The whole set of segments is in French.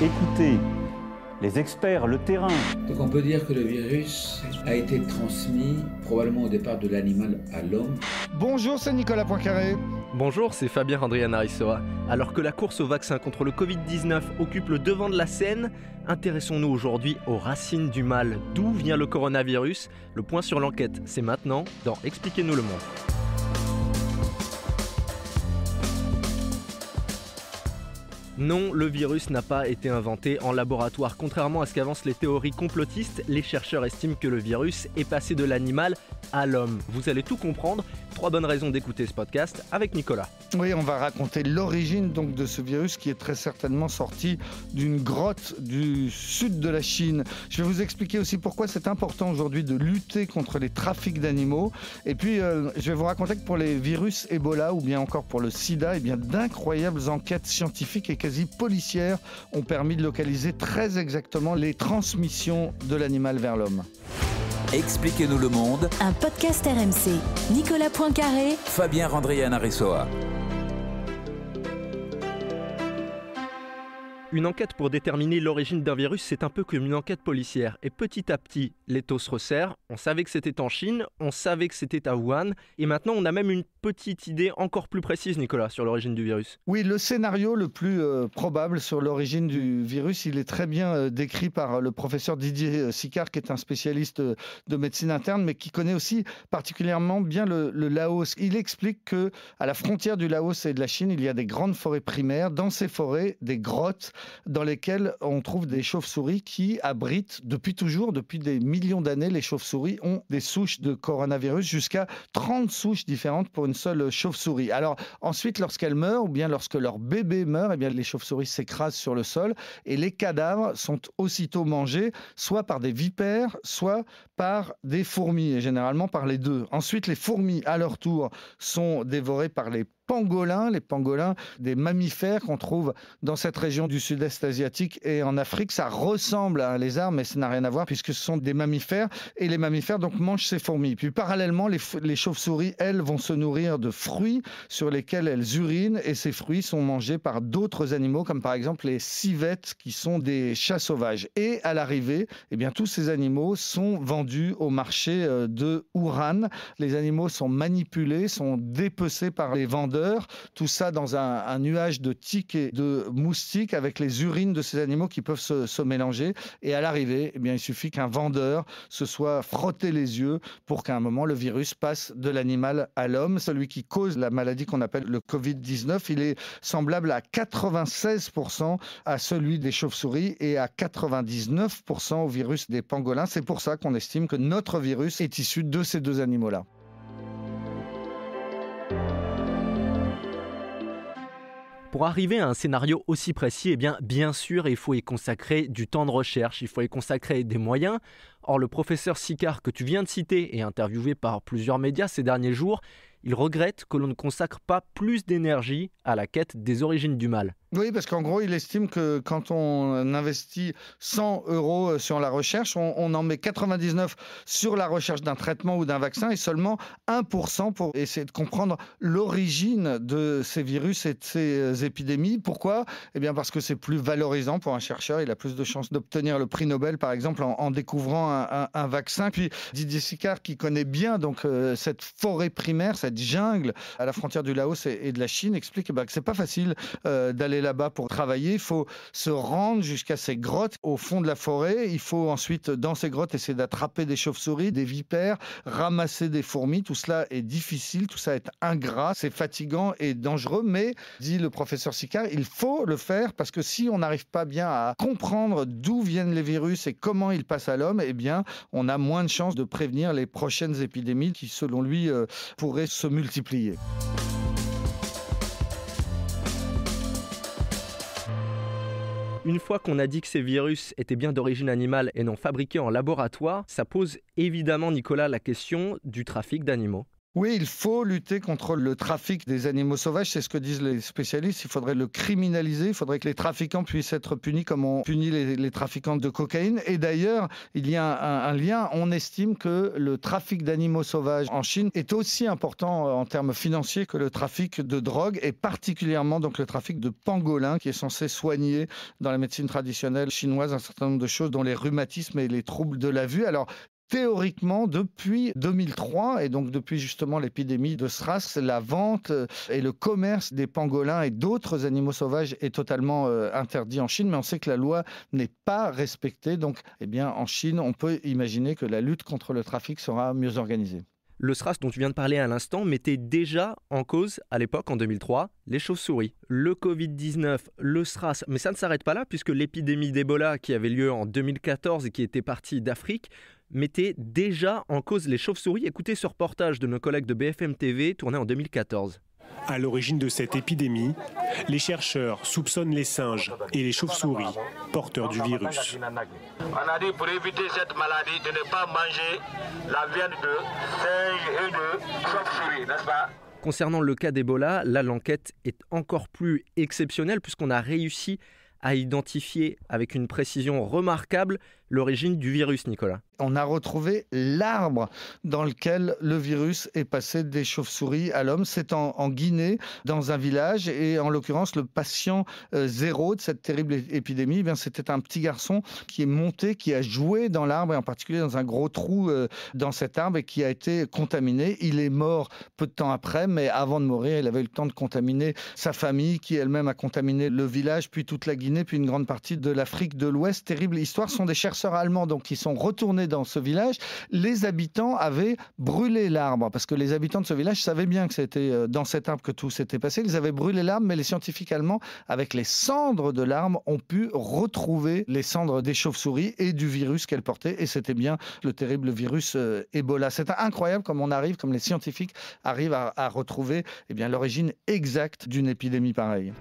Écoutez les experts, le terrain. Donc on peut dire que le virus a été transmis probablement au départ de l'animal à l'homme. Bonjour, c'est Nicolas Poincaré. Bonjour, c'est Fabien Andrianarisoa. Alors que la course au vaccin contre le Covid-19 occupe le devant de la scène, intéressons-nous aujourd'hui aux racines du mal. D'où vient le coronavirus? Le point sur l'enquête, c'est maintenant dans Expliquez-nous le monde. Non, le virus n'a pas été inventé en laboratoire. Contrairement à ce qu'avancent les théories complotistes, les chercheurs estiment que le virus est passé de l'animal à l'homme. Vous allez tout comprendre. 3 bonnes raisons d'écouter ce podcast avec Nicolas. Oui, on va raconter l'origine donc de ce virus qui est très certainement sorti d'une grotte du sud de la Chine. Je vais vous expliquer aussi pourquoi c'est important aujourd'hui de lutter contre les trafics d'animaux. Et puis, je vais vous raconter que pour les virus Ebola ou bien encore pour le sida, eh bien, d'incroyables enquêtes scientifiques et quasi policières ont permis de localiser très exactement les transmissions de l'animal vers l'homme. Expliquez-nous le monde. Un podcast RMC. Nicolas Poincaré. Fabien Andrianarisoa. Une enquête pour déterminer l'origine d'un virus, c'est un peu comme une enquête policière. Et petit à petit, l'étau se resserre. On savait que c'était en Chine, on savait que c'était à Wuhan. Et maintenant, on a même une petite idée encore plus précise, Nicolas, sur l'origine du virus. Oui, le scénario le plus probable sur l'origine du virus, il est très bien décrit par le professeur Didier Sicard, qui est un spécialiste de médecine interne, mais qui connaît aussi particulièrement bien le Laos. Il explique que à la frontière du Laos et de la Chine, il y a des grandes forêts primaires. Dans ces forêts, des grottes dans lesquelles on trouve des chauves-souris qui abritent depuis toujours, depuis des millions d'années, les chauves-souris ont des souches de coronavirus, jusqu'à 30 souches différentes pour une seule chauve-souris. Alors ensuite, lorsqu'elles meurent, ou bien lorsque leur bébé meurt, eh bien, les chauves-souris s'écrasent sur le sol et les cadavres sont aussitôt mangés, soit par des vipères, soit par des fourmis, et généralement par les deux. Ensuite, les fourmis, à leur tour, sont dévorées par les pangolins, des mammifères qu'on trouve dans cette région du sud-est asiatique et en Afrique. Ça ressemble à un lézard, mais ça n'a rien à voir puisque ce sont des mammifères et les mammifères donc mangent ces fourmis. Puis parallèlement, les chauves-souris, elles, vont se nourrir de fruits sur lesquels elles urinent et ces fruits sont mangés par d'autres animaux comme par exemple les civettes qui sont des chats sauvages. Et à l'arrivée, eh bien, tous ces animaux sont vendus au marché de Wuhan. Les animaux sont manipulés, sont dépecés par les vendeurs. Tout ça dans un nuage de tiques et de moustiques avec les urines de ces animaux qui peuvent se mélanger. Et à l'arrivée, eh bien, il suffit qu'un vendeur se soit frotté les yeux pour qu'à un moment, le virus passe de l'animal à l'homme. Celui qui cause la maladie qu'on appelle le Covid-19, il est semblable à 96% à celui des chauves-souris et à 99% au virus des pangolins. C'est pour ça qu'on estime que notre virus est issu de ces deux animaux-là. Pour arriver à un scénario aussi précis, eh bien sûr, il faut y consacrer du temps de recherche, il faut y consacrer des moyens. Or, le professeur Sicard, que tu viens de citer et interviewé par plusieurs médias ces derniers jours, il regrette que l'on ne consacre pas plus d'énergie à la quête des origines du mal. Oui, parce qu'en gros, il estime que quand on investit 100 € sur la recherche, on en met 99 sur la recherche d'un traitement ou d'un vaccin et seulement 1% pour essayer de comprendre l'origine de ces virus et de ces épidémies. Pourquoi ? Eh bien, parce que c'est plus valorisant pour un chercheur. Il a plus de chances d'obtenir le prix Nobel, par exemple, en découvrant un vaccin. Puis Didier Sicard, qui connaît bien donc, cette forêt primaire, cette jungle à la frontière du Laos et de la Chine, explique que c'est pas facile d'aller là-bas pour travailler. Il faut se rendre jusqu'à ces grottes au fond de la forêt. Il faut ensuite, dans ces grottes, essayer d'attraper des chauves-souris, des vipères, ramasser des fourmis. Tout cela est difficile, tout ça est ingrat, c'est fatigant et dangereux. Mais, dit le professeur Sicard, il faut le faire parce que si on n'arrive pas bien à comprendre d'où viennent les virus et comment ils passent à l'homme, eh bien, on a moins de chances de prévenir les prochaines épidémies qui, selon lui, pourraient se multiplier. Une fois qu'on a dit que ces virus étaient bien d'origine animale et non fabriqués en laboratoire, ça pose évidemment, Nicolas, la question du trafic d'animaux. Oui, il faut lutter contre le trafic des animaux sauvages, c'est ce que disent les spécialistes. Il faudrait le criminaliser, il faudrait que les trafiquants puissent être punis comme on punit les trafiquants de cocaïne. Et d'ailleurs, il y a un lien. On estime que le trafic d'animaux sauvages en Chine est aussi important en termes financiers que le trafic de drogue, et particulièrement donc le trafic de pangolins qui est censé soigner dans la médecine traditionnelle chinoise un certain nombre de choses, dont les rhumatismes et les troubles de la vue. Alors, théoriquement, depuis 2003, et donc depuis justement l'épidémie de SRAS, la vente et le commerce des pangolins et d'autres animaux sauvages est totalement interdit en Chine, mais on sait que la loi n'est pas respectée. Donc, en Chine, on peut imaginer que la lutte contre le trafic sera mieux organisée. Le SRAS dont tu viens de parler à l'instant mettait déjà en cause, à l'époque, en 2003, les chauves-souris. Le Covid-19, le SRAS, mais ça ne s'arrête pas là, puisque l'épidémie d'Ebola qui avait lieu en 2014 et qui était partie d'Afrique mettait déjà en cause les chauves-souris. Écoutez ce reportage de nos collègues de BFM TV tourné en 2014. À l'origine de cette épidémie, les chercheurs soupçonnent les singes et les chauves-souris porteurs du virus. On a dit pour éviter cette maladie de ne pas manger la viande de singe et de chauve-souris, n'est-ce pas ? Concernant le cas d'Ebola, là l'enquête est encore plus exceptionnelle puisqu'on a réussi à identifier avec une précision remarquable l'origine du virus, Nicolas. On a retrouvé l'arbre dans lequel le virus est passé des chauves-souris à l'homme. C'est en Guinée, dans un village, et en l'occurrence, le patient zéro de cette terrible épidémie, c'était un petit garçon qui est monté, qui a joué dans l'arbre, et en particulier dans un gros trou dans cet arbre, et qui a été contaminé. Il est mort peu de temps après, mais avant de mourir, il avait eu le temps de contaminer sa famille, qui elle-même a contaminé le village, puis toute la Guinée, puis une grande partie de l'Afrique de l'Ouest. Terrible histoire. Ce sont des chercheurs allemands donc, qui sont retournés dans ce village. Les habitants avaient brûlé l'arbre, parce que les habitants de ce village savaient bien que c'était dans cet arbre que tout s'était passé. Ils avaient brûlé l'arbre, mais les scientifiques allemands, avec les cendres de l'arbre, ont pu retrouver les cendres des chauves-souris et du virus qu'elles portaient, et c'était bien le terrible virus Ebola. C'est incroyable comme les scientifiques arrivent à retrouver l'origine exacte d'une épidémie pareille.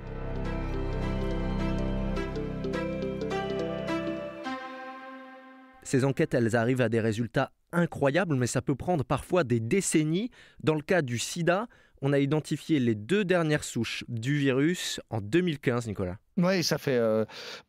Ces enquêtes, elles arrivent à des résultats incroyables, mais ça peut prendre parfois des décennies. Dans le cas du sida, on a identifié les 2 dernières souches du virus en 2015, Nicolas. Oui, ça fait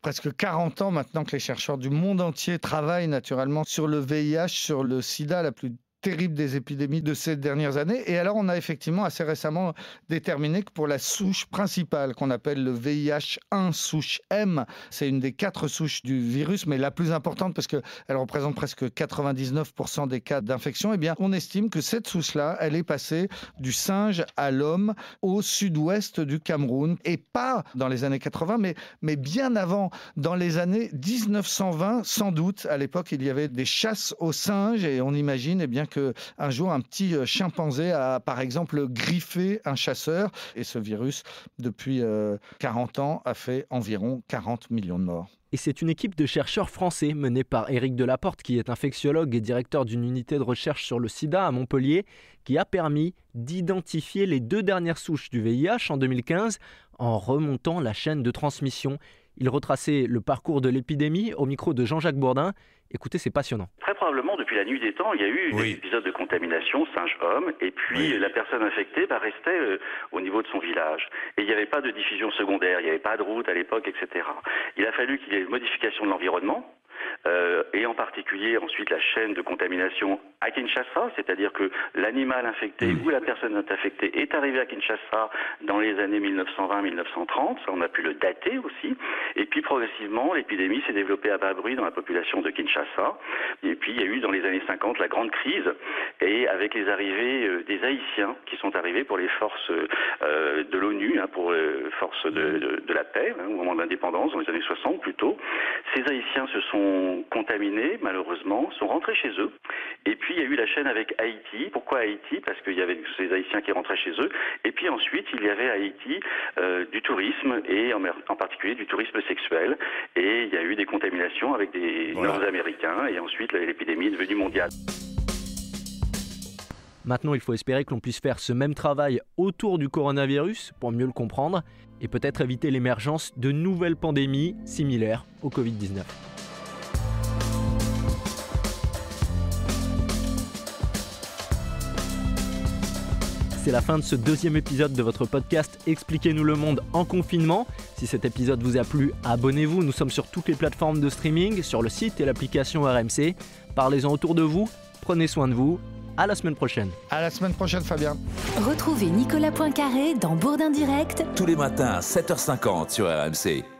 presque 40 ans maintenant que les chercheurs du monde entier travaillent naturellement sur le VIH, sur le sida, la plus terrible des épidémies de ces dernières années. Et alors, on a effectivement assez récemment déterminé que pour la souche principale, qu'on appelle le VIH1 souche M, c'est une des 4 souches du virus, mais la plus importante parce qu'elle représente presque 99% des cas d'infection, on estime que cette souche-là, elle est passée du singe à l'homme au sud-ouest du Cameroun, et pas dans les années 80, mais bien avant, dans les années 1920, sans doute. À l'époque, il y avait des chasses aux singes, et on imagine qu'un jour, un petit chimpanzé a, par exemple, griffé un chasseur. Et ce virus, depuis 40 ans, a fait environ 40 millions de morts. Et c'est une équipe de chercheurs français menée par Éric Delaporte, qui est infectiologue et directeur d'une unité de recherche sur le sida à Montpellier, qui a permis d'identifier les 2 dernières souches du VIH en 2015 en remontant la chaîne de transmission. Il retraçait le parcours de l'épidémie au micro de Jean-Jacques Bourdin. Écoutez, c'est passionnant. Très probablement, depuis la nuit des temps, il y a eu des épisodes de contamination singe-homme, et puis la personne infectée restait au niveau de son village. Et il n'y avait pas de diffusion secondaire, il n'y avait pas de route à l'époque, etc. Il a fallu qu'il y ait une modification de l'environnement, et en particulier ensuite la chaîne de contamination à Kinshasa, c'est-à-dire que l'animal infecté ou la personne infectée est arrivé à Kinshasa dans les années 1920-1930, ça on a pu le dater aussi, et puis progressivement l'épidémie s'est développée à bas bruit dans la population de Kinshasa, et puis il y a eu dans les années 50 la grande crise, et avec les arrivées des Haïtiens qui sont arrivés pour les forces de l'ONU, pour les forces de la paix, au moment de l'indépendance, dans les années 60 plutôt. Ces Haïtiens se sont contaminés, malheureusement, sont rentrés chez eux. Et puis, il y a eu la chaîne avec Haïti. Pourquoi Haïti ? Parce qu'il y avait ces Haïtiens qui rentraient chez eux. Et puis ensuite, il y avait à Haïti du tourisme, et en particulier du tourisme sexuel. Et il y a eu des contaminations avec des Nord-Américains. Et ensuite, l'épidémie est devenue mondiale. Maintenant, il faut espérer que l'on puisse faire ce même travail autour du coronavirus pour mieux le comprendre et peut-être éviter l'émergence de nouvelles pandémies similaires au Covid-19. c'est la fin de ce 2e épisode de votre podcast Expliquez-nous le monde en confinement. Si cet épisode vous a plu, abonnez-vous. Nous sommes sur toutes les plateformes de streaming, sur le site et l'application RMC. Parlez-en autour de vous, prenez soin de vous. À la semaine prochaine. À la semaine prochaine, Fabien. Retrouvez Nicolas Poincaré dans Bourdin Direct tous les matins à 7h50 sur RMC.